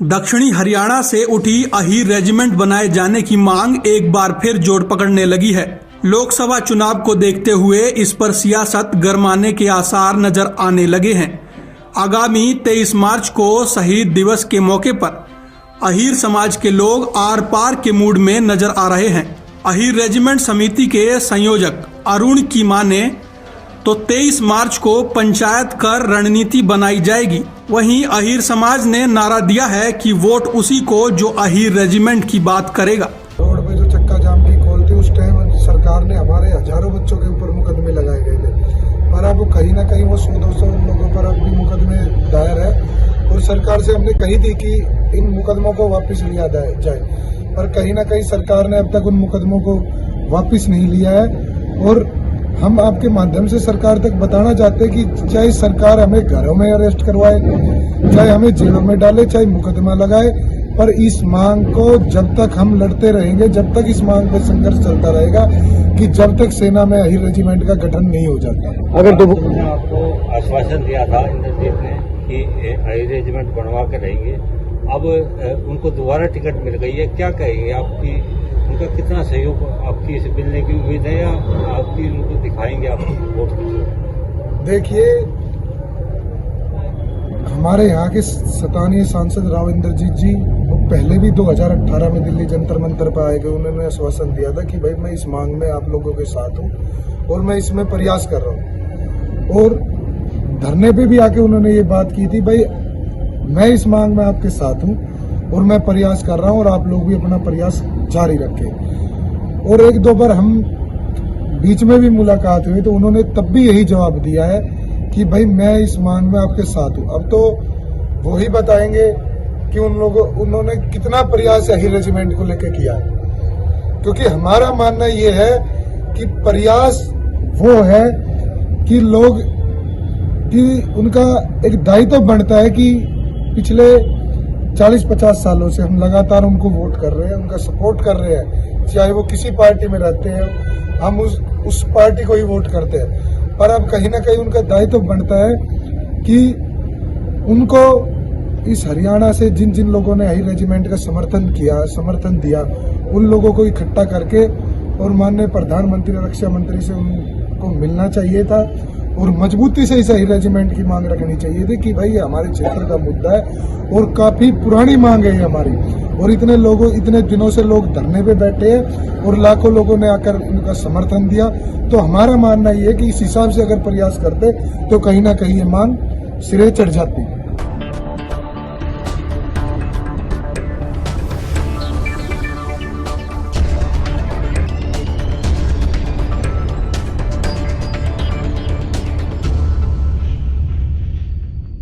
दक्षिणी हरियाणा से उठी अहीर रेजिमेंट बनाए जाने की मांग एक बार फिर जोर पकड़ने लगी है। लोकसभा चुनाव को देखते हुए इस पर सियासत गरमाने के आसार नजर आने लगे हैं। आगामी 23 मार्च को शहीद दिवस के मौके पर अहीर समाज के लोग आर पार के मूड में नजर आ रहे हैं। अहीर रेजिमेंट समिति के संयोजक अरुण की माने तो 23 मार्च को पंचायत कर रणनीति बनाई जाएगी। वहीं अहीर समाज ने नारा दिया है कि वोट उसी को जो अहीर रेजिमेंट की बात करेगा। रोड पे जो चक्का जाम की कॉल थी, उस टाइम सरकार ने हमारे हजारों बच्चों के ऊपर मुकदमे लगाए गए थे, पर अब कहीं ना कहीं वो 100-200 लोगों पर अब भी मुकदमे दायर है और सरकार से हमने कही थी कि इन मुकदमों को वापस लिया जाए, पर कहीं ना कहीं सरकार ने अब तक उन मुकदमों को वापस नहीं लिया है। और हम आपके माध्यम से सरकार तक बताना चाहते हैं कि चाहे सरकार हमें घरों में अरेस्ट करवाए, चाहे हमें जेलों में डाले, चाहे मुकदमा लगाए, पर इस मांग को जब तक हम लड़ते रहेंगे, जब तक इस मांग पर संघर्ष चलता रहेगा कि जब तक सेना में अहीर रेजिमेंट का गठन नहीं हो जाता। अगर आपको आश्वासन दिया था इंद्रजीत ने कि अहीर रेजिमेंट बनवा के रहेंगे, अब उनको दोबारा टिकट मिल गई है, क्या कहेंगे? आपकी उनका कितना सहयोग आपकी इसे मिलने की उम्मीद है या आपकी उनको दिखाएंगे आप वोट की? देखिए, हमारे यहाँ के स्थानीय सांसद राव इंद्रजीत जी वो पहले भी 2018 में दिल्ली जंतर मंतर पर आए गए। उन्होंने आश्वासन दिया था कि भाई मैं इस मांग में आप लोगों के साथ हूँ और मैं इसमें प्रयास कर रहा हूँ। और धरने पे भी आके उन्होंने ये बात की थी, भाई मैं इस मांग में आपके साथ हूँ और मैं प्रयास कर रहा हूँ और आप लोग भी अपना प्रयास जारी रखें। और एक दो बार हम बीच में भी मुलाकात हुई तो उन्होंने तब भी यही जवाब दिया है कि भाई मैं इस मांग में आपके साथ हूँ। अब तो वो ही बताएंगे कि उन्होंने कितना प्रयास अहीर रेजिमेंट को लेकर किया है, क्योंकि हमारा मानना ये है कि प्रयास वो है कि लोग कि उनका एक दायित्व बनता है कि पिछले 40-50 सालों से हम लगातार उनको वोट कर रहे हैं, उनका सपोर्ट कर रहे हैं, चाहे वो किसी पार्टी में रहते हैं, हम उस पार्टी को ही वोट करते हैं। पर अब कहीं ना कहीं उनका दायित्व बनता है कि उनको इस हरियाणा से जिन जिन लोगों ने अहीर रेजिमेंट का समर्थन दिया, उन लोगों को इकट्ठा करके और माननीय प्रधानमंत्री रक्षा मंत्री से उनको मिलना चाहिए था और मजबूती से इस अहीर रेजिमेंट की मांग रखनी चाहिए थी कि भाई ये हमारे क्षेत्र का मुद्दा है और काफी पुरानी मांग है हमारी। और इतने दिनों से लोग धरने पे बैठे हैं और लाखों लोगों ने आकर इनका समर्थन दिया। तो हमारा मानना ये है कि इस हिसाब से अगर प्रयास करते तो कहीं ना कहीं ये मांग सिरे चढ़ जाती।